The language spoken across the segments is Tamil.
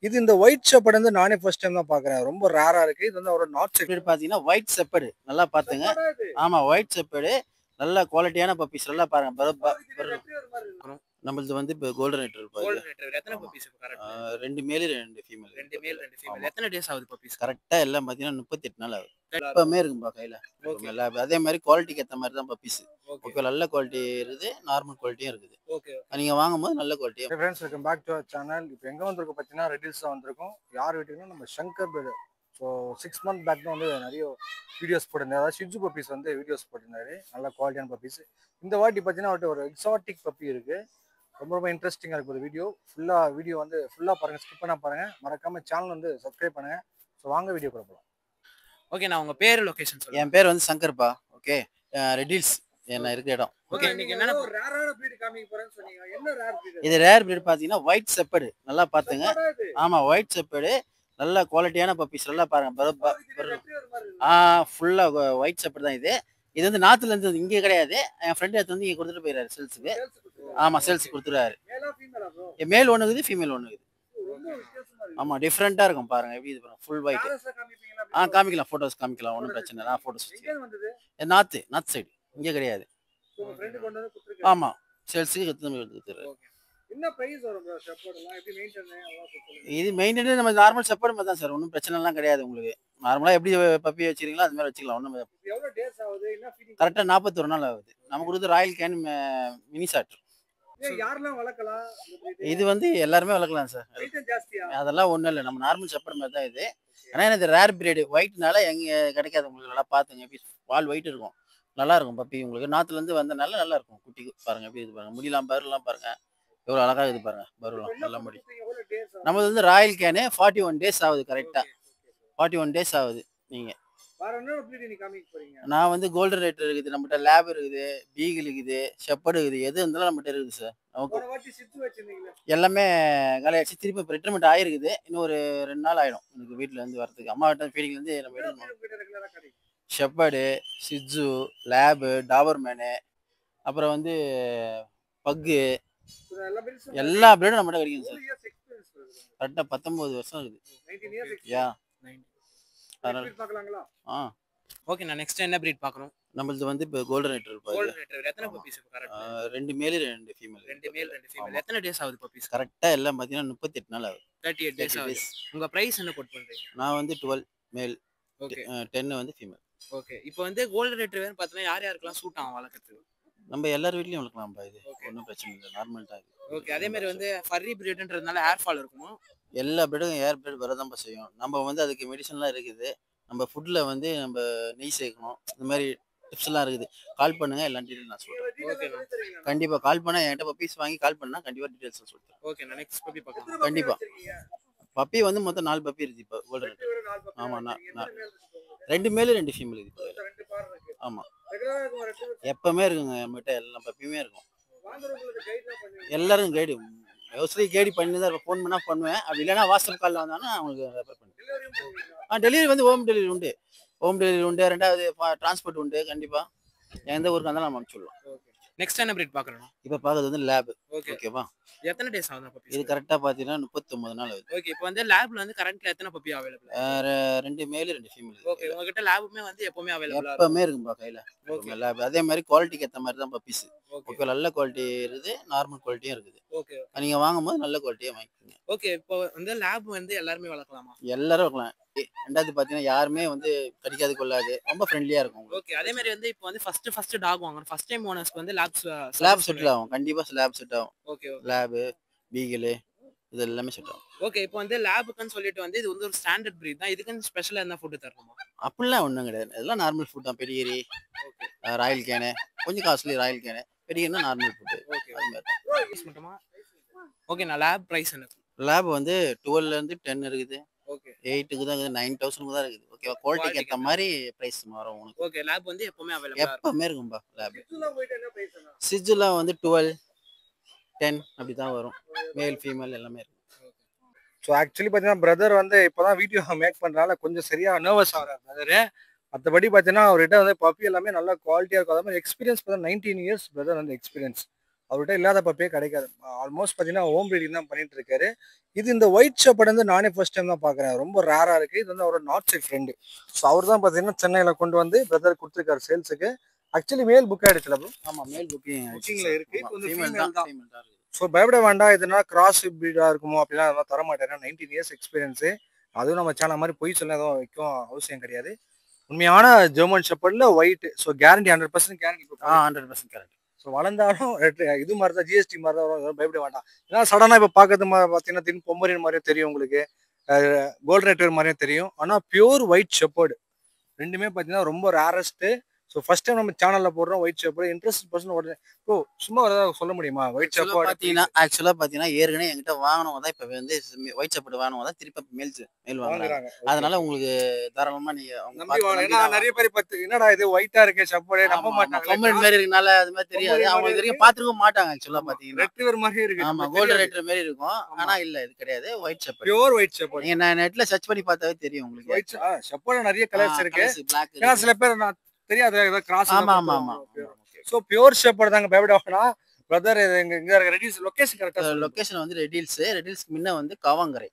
இது இந்த ஒயிட் ஷெப்பர்ட் வந்து நானே ஃபர்ஸ்ட் டைம் தான் பார்க்குறேன். ரொம்ப ரேரா இருக்கு. இது வந்து ஒரு நார்த் சைடு. செப்பேடு பார்த்தீங்கன்னா ஒயிட் செப்பேடு நல்லா பார்த்துங்க. ஆமா ஒயிட் செப்பேடு நல்ல குவாலிட்டியான பப்பீஸ் நல்லா பாருங்க. நம்மளது வந்து இப்போ கோல்டன் ரெட்ரீவர் கோல்டன் ரெட்ரீவர் எத்தனை பப்பீஸ் இப்போ கரெக்ட்டா? 2 மேல் 2 ஃபீமேல். 2 மேல் 2 ஃபீமேல். எத்தனை டேஸ் ஆகுது பப்பீஸ்? கரெக்டா எல்லாம் பார்த்தீங்கன்னா 38 நாள் ஆகுது. எப்பவுமே இருக்கும்பா கையில. நல்லா அதே மாதிரி குவாலிட்டிக்கு ஏற்ற மாதிரி தான் பப்பீஸ். ஓகே நல்ல குவாலிட்டி இருக்குது, நார்மல் குவாலிட்டியும் இருக்குது. ஓகே. நீங்க வாங்கும்போது நல்ல குவாலிட்டியா. Friends welcome back to our channel. இப்போ எங்கே வந்திருக்கோம் பார்த்தீங்கன்னா ரெடில்ஸ் தான் வந்திருக்கோம். யார் வீட்டுக்குன்னா நம்ம சங்கர் பேர். ஸோ 6 மந்த் பேக் தான் வந்து நிறைய வீடியோஸ் போட்டிருந்தாரு. அதாவது ஷிட்ஜு பப்பீஸ் வந்து வீடியோஸ் போட்டிருந்தாரு. நல்ல குவாலிட்டியான பப்பீஸ். இந்த வாட்டி பார்த்தீங்கன்னா அவர்கிட்ட ஒரு எக்ஸாட்டிக் பப்பி இருக்குது. ரொம்ப ரொம்ப இன்ட்ரெஸ்டிங்காக இருக்குது வீடியோ. வீடியோ வந்து ஃபுல்லாக பாருங்கள், ஸ்கிப் பண்ணால் பாருங்கள். மறக்காமல் சேனல் வந்து சப்ஸ்கிரைப் பண்ணுங்கள். ஸோ வாங்க வீடியோ போகலாம். ஓகே, நான் உங்க பேர் லொகேஷன் சொல்லுங்க. என் பேர் வந்து சங்கர்ப்பா. ஓகே ரெடில்ஸ் என்ன இருக்க இடம். ஓகே, இன்னைக்கு என்னன்னா ரேரான பிரீட் காமிக்க போறேன்னு சொன்னீங்க. என்ன ரேர் பிரீட்? இது ரேர் பிரீட் பார்த்தீங்கன்னா ஒயிட் செப்பேடு நல்லா பார்த்துங்க. ஆமா ஒயிட் செப்பேடு நல்ல குவாலிட்டியான பப்பீஸ் நல்லா பாருங்க. ஃபுல்லா ஒயிட் செப்பேடு தான் இது. இது வந்து நாத்துல இருந்து இங்கே கிடையாது. என் ஃப்ரெண்ட் எடுத்து வந்து இங்கே கொடுத்துட்டு போயிடாரு சேல்ஸுக்கு. ஆமா சேல்ஸ் கொடுத்துருவாரு. மேல் ஒன்று இருக்குது, ஃபீமேல் ஒன்று இருக்குது. ஆமா டிஃப்ரெண்டா இருக்கும் பாருங்க. எப்படி இது பாருங்க ஃபுல் ஒயிட். காமிக்கலாம், போட்டோஸ் காமிக்கலாம், ஒன்றும் பிரச்சனை இல்லை. போட்டோஸ் நார்த் சைடு இங்கே கிடையாது. ஆமா சேல்ஸுக்கு கொடுத்துருவாரு. என்ன பிரைஸ் வரும் ப்ரோ ஷெப்பர்ட்லாம்? எப்படி மெயின்டெய்ன் அதெல்லாம் சொல்லுங்க. இது மெயின்டெய்ன் நம்ம நார்மல் ஷெப்பர்ட் மாதிரி தான் சார். ஒன்றும் பிரச்சனைலாம் கிடையாது உங்களுக்கு. நார்மலா எப்படி பப்பி வச்சிருக்கீங்களோ அது மாதிரி வச்சுக்கலாம். ஒன்றும் எவ்வளவு டேஸ் ஆகுது? என்ன ஃபீடிங்? கரெக்டா 41 நாள் ஆகுது. நம்ம கொடுத்து ராயல் கேன் மினி சாட். யாரெல்லாம் வளர்க்கலாம்? இது வந்து எல்லாருமே வளர்க்கலாம் சார். மெயின்டெய்ன் ஜாஸ்தியா? அதெல்லாம் ஒன்றும் இல்லை. நம்ம நார்மல் ஷெப்பர்ட் மாதிரி தான் இது. ஆனால் இது ரேர் பிரீடு ஒயிட்னால எங்கே கிடைக்காது உங்களுக்கு. நல்லா பார்த்துங்க. எப்படி வால் ஒயிட் இருக்கும், நல்லா இருக்கும் பப்பி. உங்களுக்கு நாத்துலேருந்து வந்தனால நல்லா இருக்கும். குட்டி பாருங்க எப்படி இது பாருங்க. முடியலாம் பருலாம் பாருங்க எவ்வளோ அழகாக இது பாருங்க. பருலாம் நல்ல முடி. நம்மளது வந்து ராயல் கேனு 41 டேஸ் ஆகுது. கரெக்டாக 41 டேஸ் ஆகுது. நீங்கள் நான் வந்து கோல்டன் ரெட்ரீவர் இருக்குது, நம்மகிட்ட லேப் இருக்குது, பீகிள் இருக்குது, ஷெப்பர்டு இருக்குது. எது இருந்தாலும் நம்மகிட்ட இருக்குது சார். நமக்கு எல்லாமே காலையாச்சு. திருப்பி இப்போ ரிட்டர்மெண்ட் ஆயிருக்குது. இன்னும் ஒரு 2 நாள் ஆயிடும் எனக்கு வீட்டில் இருந்து வரதுக்கு. அம்மா கிட்ட ஃபீடிங்லேருந்து நம்ம எடுக்கணும். ஷெப்பர்டு, சிட்ஜு, லேபு, டாபர்மேனு, அப்புறம் வந்து பக்கு, எல்லா பிரீடும் நம்மகிட்ட கிடைக்கும் சார். கரெக்டாக 19 வருஷம் இருக்குது. யா ஓகே, நான் நெக்ஸ்ட் என்ன பிரீட் பார்க்கணும்? நம்மளது வந்து இப்போ கோல்டன் ரெட்ரீவர். கோல்டன் ரெட்ரீவர் எத்தனை பப்பீஸ் இப்போ கரெக்ட்டா? 2 மேல் 2 ஃபீமேல். 2 மேல் 2 ஃபீமேல். எத்தனை டேஸ் ஆகுது பப்பீஸ்? கரெக்டா எல்லாம் பார்த்தீங்கன்னா 38 நாள் ஆகுது. 38 டேஸ் ஆகுது. உங்க பிரைஸ் என்ன கோட் பண்றீங்க? நான் வந்து 12 மேல், ஓகே 10 வந்து ஃபீமேல். ஓகே, இப்போ வந்து கோல்டன் ரெட்ரீவர் பார்த்தீங்கன்னா யார் யாருக்கெல்லாம் சூட் ஆகும் வளர்க்கறதுக்கு? நம்ம எல்லார் வீட்லயும் வளர்க்கலாம்ப்பா. இது ஒன்றும் பிரச்சனை இல்லை, நார்மல் தான் இது. ஓகே, அதே மாதிரி வந்து ஃபர்ரி பிரீட்ன்றதுனால ஹேர் ஃபால் இருக்குமா? எல்லா பிரீடும் ஏர் பிரீட் வரதான்ப்பா செய்யும். நம்ம வந்து அதுக்கு மெடிசன்லாம் இருக்குது. நம்ம ஃபுட்டில் வந்து நம்ம நெய் சேர்க்கணும். இந்த மாதிரி டிப்ஸ்லாம் இருக்குது. கால் பண்ணுங்க, எல்லா டீட்டெயில் நான் சொல்கிறேன். ஓகே, கண்டிப்பாக கால் பண்ண என்கிட்ட பப்பீஸ் வாங்கி கால் பண்ணால் கண்டிப்பாக டீட்டெயில்ஸ் சொல்கிறேன். ஓகே, நான் நெக்ஸ்ட் பப்பி பார்க்கலாம். கண்டிப்பாக பப்பி வந்து மொத்தம் 4 பப்பி இருக்குது இப்போ கோல்டன் ரெட்ரீவர். ஆமாம் 2 மேல் 2 ஃபீமேல் இருக்குது. ஆமாம் எப்பவுமே இருக்குங்க நம்மகிட்ட. எல்லா பப்பியுமே இருக்கும். எல்லாரும் கைடு மோஸ்ட்லி கைடு பண்ணி தான் ஃபோன் பண்ணால் பண்ணுவேன். அப்படி இல்லைன்னா வாட்ஸ்அப் காலில் வந்தாங்கன்னா அவங்களுக்கு ரெஃபர் பண்ணுவேன். டெலிவரி வந்து ஹோம் டெலிவரி உண்டு. ஹோம் டெலிவரி உண்டு. ரெண்டாவது டிரான்ஸ்போர்ட் உண்டு. கண்டிப்பாக எந்த ஊருக்கு இருந்தாலும் நம்ம அனுப்பிச்சுடலாம். நெக்ஸ்ட் என்ன பிரீட் பார்க்கணும்? இப்போ பார்க்கறது வந்து லேப். ஓகேவா? எத்தனை டேஸ் ஆகுது பப்பி? இது கரெக்டாக பார்த்தீங்கன்னா 39 நாள் ஆகுது. ஓகே, இப்போ வந்து லேப்ல வந்து கரண்ட்ல எத்தனை பப்பி அவைலபிள்? 2 மேல் 2 ஃபீமேல். ஓகே, உங்ககிட்ட லேபுமே வந்து எப்பவுமே அவைலபிளா எப்பவுமே இருக்கும்பா கையில். லேப் அதே மாதிரி குவாலிட்டிக்கு ஏற்ற மாதிரி தான் பப்பீஸ். ஓகே நல்ல குவாலிட்டி இருக்குது, நார்மல் குவாலிட்டியும் இருக்குது. ஓகே, நீங்கள் வாங்கும்போது நல்ல குவாலிட்டியாக வாங்கிக்கோங்க. ஓகே, இப்போ வந்து லேப் வந்து எல்லாருமே வளர்க்கலாமா? எல்லாரும் இருக்கலாம். ரெண்டாவது பார்த்தீங்கன்னா யாருமே வந்து கடிக்காது கொள்ளாது. ரொம்ப ஃப்ரெண்ட்லியாக இருக்கும். ஓகே, அதே மாதிரி வந்து இப்போ வந்து ஃபர்ஸ்ட் டாக் வாங்குறோம். ஃபர்ஸ்ட் டைம் ஓனர்ஸ்க்கு வந்து லேப் செட் ஆகும். கண்டிப்பாக லேப் செட் ஆகும். ஓகே, லேபு, பீகிளு இது எல்லாமே செட் ஆகும். ஓகே, இப்போ வந்து லேபுக்குன்னு சொல்லிட்டு வந்து இது வந்து ஒரு ஸ்டாண்டர்ட் பிரீட் தான். இதுக்குன்னு ஸ்பெஷலாக என்ன ஃபுட்டு தரணுமா? அப்படிலாம் ஒன்றும் கிடையாது. இதெல்லாம் நார்மல் ஃபுட் தான். பெடிகிரி, ராயல் கேனு, கொஞ்சம் காஸ்ட்லி ராயல் கேனு. பெடிகிரினா நார்மல் ஃபுட்டு. ஓகே, மட்டுமா? ஓகே, நான் லேப் ப்ரைஸ் என்ன? லேப் வந்து 12லேருந்து 10 இருக்குது. ஓகே 8க்கு தான் இருக்குது. 9000க்கு தான் இருக்குது. ஓகேவா? குவாலிட்டிக்கு ஏற்ற மாதிரி ப்ரைஸ் மாறும் உங்களுக்கு. ஓகே, லேப் வந்து எப்பவுமே அவைலபிளா இருக்கும். எப்பவுமே இருக்கும்பா லேப். சிஜ்ஜுலாம் வந்து 12, 10 அப்படி தான் வரும். மேல் ஃபீமேல் எல்லாமே இருக்கும். ஸோ ஆக்சுவலி பார்த்தீங்கன்னா பிரதர் வந்து இப்போ தான் வீடியோ மேக் பண்ணுறதுனால கொஞ்சம் சரியாக நர்வஸ் ஆகிறார் பிரதரு. மற்றபடி பார்த்தீங்கன்னா அவர்கிட்ட வந்து பப்பி எல்லாமே நல்லா குவாலிட்டியாக இருக்கும். அதே மாதிரி எக்ஸ்பீரியன்ஸ் பார்த்தா 19 இயர்ஸ் பிரதர் வந்து எக்ஸ்பீரியன்ஸ். அவர்கிட்ட இல்லாத பப்பியே கிடைக்காது. ஆல்மோஸ்ட் பார்த்தீங்கன்னா ஹோம் ப்ரீடிங் தான் பண்ணிட்டு இருக்காரு. இது இந்த ஒயிட் ஷெப்பர்ட் வந்து நானே ஃபர்ஸ்ட் டைம் தான் பார்க்குறேன். ரொம்ப ரேராக இருக்குது. இது வந்து அவரோட நார்த் சைட் ஃப்ரெண்டு. ஸோ அவர் தான் பார்த்தீங்கன்னா சென்னையில் கொண்டு வந்து பிரதர் கொடுத்துருக்காரு சேல்ஸுக்கு. ஆக்சுவலி மேல் புக் ஆகிடுச்சுல ப்ரோ? ஆமாம், மேல் புக்கிங்கில் இருக்குது. இப்போ வந்து ஃபீமேல் ஃபீமேல் தான். இருக்குது. ஸோ பயப்பட வேண்டாம், எதுனா கிராஸ் ப்ரீடாக இருக்குமோ அப்படிலாம் அதெல்லாம் தர மாட்டேன். 19 இயர்ஸ் எக்ஸ்பீரியன்ஸு. அதுவும் நம்ம சேனல் மாதிரி பொய் சொல்ல எதுவும் வைக்கும் அவசியம் கிடையாது. உண்மையான ஜெர்மன் ஷெப்பர்டில் white. So guarantee 100% guarantee. 100% correct. So வளர்ந்தாலும் இது மாதிரி தான், ஜிஎஸ்டி மாதிரி தான் வரும். பயப்பட வேண்டாம். ஏன்னா சடனாக இப்போ பார்க்கறது பார்த்தீங்கன்னா தின் பொம்மரின் மாதிரியும் தெரியும் உங்களுக்கு, கோல்டன் ரெட்ரீவர் மாதிரியும் தெரியும். ஆனால் பியூர் ஒயிட் ஷெப்பர்டு ரெண்டுமே பார்த்தீங்கன்னா ரொம்ப ரேரஸ்ட்டு. ஸோ ஃபர்ஸ்ட் டைம் நம்ம சேனலில் போடுறோம் ஒயிட் ஷெப்பர்டு. இன்ட்ரெஸ்ட் பர்சன் உடனே ப்ரோ சும்மா ஏதாவது சொல்ல முடியுமா ஒயிட் ஷெப்பர்டு? ஆக்சுவலாக பார்த்தீங்கன்னா ஏற்கனவே என்கிட்ட வாங்கினவங்க தான் இப்போ வந்து ஒயிட் ஷெப்பர்டு வாங்கினவங்க தான் திருப்பி மேல் வாங்குறாங்க. அதனால உங்களுக்கு தாராளமாக நீங்கள் நிறைய பேர் பார்த்து என்னடா இது ஒயிட்டா இருக்கு ஷெப்பர்டு நம்ப மாட்டாங்க. பொம்மரின் மாதிரி இருக்கனால அது மாதிரி தெரியாது. அவங்க இது வரைக்கும் பார்த்துருக்க மாட்டாங்க. ஆக்சுவலாக பார்த்தீங்கன்னா ரெட்ரீவர் மாதிரி இருக்கு. ஆமாம், கோல்டன் ரெட்ரீவர் மாதிரி இருக்கும். ஆனால் இல்லை, இது கிடையாது. White shepherd, pure white shepherd. நீங்கள் நான் நெட்டில் சர்ச் பண்ணி பார்த்தாவே தெரியும் உங்களுக்கு. ஒயிட் ஷெப்பர்டு நிறைய கலர்ஸ் இருக்கு. பிளாக். ஏன்னா சில பேர் நான் தெரியாது ஏதோ கிராஸ். ஆமாம். ஸோ பியூர் ஷெப்பர்டு தாங்க, பயப்பட வேண்டாம். பிரதர் இங்க ரெடில்ஸ் லொகேஷன் கரெக்டா? லொகேஷன் வந்து ரெடில்ஸ்க்கு முன்ன வந்து காவாங்கரை.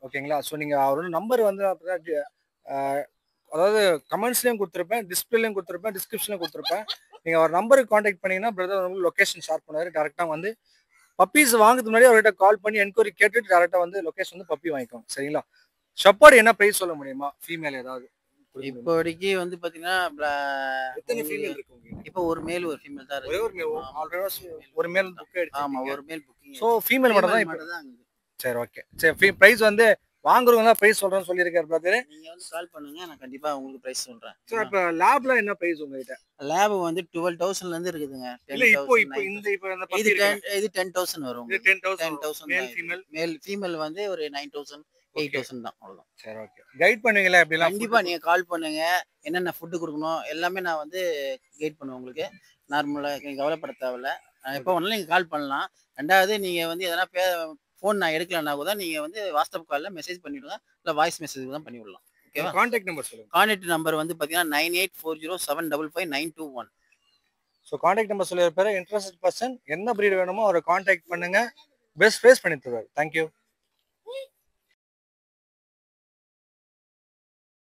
ஓகேங்களா? ஸோ நீங்க அவரோட நம்பர் வந்து அதாவது கமெண்ட்ஸ்லயும் கொடுத்துருப்பேன், டிஸ்பிளேலயும் கொடுத்துருப்பேன், டிஸ்கிரிப்ஷன்லயும் கொடுத்துருப்பேன். நீங்க அவர் நம்பருக்கு கான்டாக்ட் பண்ணீங்கன்னா பிரதர் உங்களுக்கு லொகேஷன் ஷேர் பண்ணுவாரு. டேரக்டா வந்து பப்பீஸ் வாங்குறதுக்கு முன்னாடி அவர்கிட்ட கால் பண்ணி என்கொயரி கேட்டுட்டு டேரக்டா வந்து லொகேஷன் வந்து பப்பி வாங்கிக்கோங்க. சரிங்களா? ஷெப்பர்டு என்ன பிரைஸ் சொல்ல முடியுமா? ஃபீமேல் ஏதாவது இப்போதைக்கு வந்து பாத்தீங்கன்னா எத்தனை ஃபீமேல் இருக்கு உங்களுக்கு? இப்போ ஒரு மேல் ஒரு ஃபீமேல் தான் இருக்கு. ஒரு மேல் புக் ஆயிடுச்சு. ஆமா, ஒரு மேல் புக்கிங். சோ ஃபீமேல் மட்டும் தான் இப்போ. சரி, ஓகே. சரி, பிரைஸ் வந்து வாங்குறவங்க தான் பிரைஸ் சொல்றேன்னு சொல்லியிருக்காரு பிரதர். நீங்க வந்து கால் பண்ணுங்க, நான் கண்டிப்பா உங்களுக்கு பிரைஸ் சொல்றேன். சோ இப்போ லேப்ல என்ன பிரைஸ் உங்ககிட்ட? லேப் வந்து 12,000ல இருந்து இருக்குதுங்க. இல்ல இப்போ இந்த பப்பி இது 10,000 வரும். இது 10,000 மேல் ஃபீமேல். ஃபீமேல் வந்து ஒரு 9,000 8,000 தான், அவ்வளவுதான். சரி, ஓகே. கைட் பண்ணுவீங்களா எப்படிலாம்? கண்டிப்பா நீங்க கால் பண்ணுங்க. என்னென்ன ஃபுட்டு கொடுக்கணும் எல்லாமே நான் வந்து கைட் பண்ணுவேன் உங்களுக்கு. நார்மலா நீங்க கவலைப்பட தேவையில்ல. எப்போ வேணாலும் நீங்க கால் பண்ணலாம். ரெண்டாவது நீங்க வந்து எதனா ஃபோன் நான் எடுக்கலன்னா கூட நீங்க வந்து வாட்ஸ்அப் கால்ல மெசேஜ் பண்ணிவிடுங்க, இல்லை வாய்ஸ் மெசேஜ் தான் பண்ணி விடலாம். ஓகேவா? கான்டாக்ட் நம்பர் சொல்லுங்க. கான்டாக்ட் நம்பர் வந்து பார்த்தீங்கன்னா 9840755921. ஸோ கான்டாக்ட் நம்பர் சொல்லியிருப்பாரு. இன்ட்ரெஸ்டட் பர்சன் என்ன ப்ரீட் வேணுமோ அவரை கான்டாக்ட் பண்ணுங்க. பெஸ்ட் ஃபேஸ் பண்ணி தருவார். தேங்க்யூ.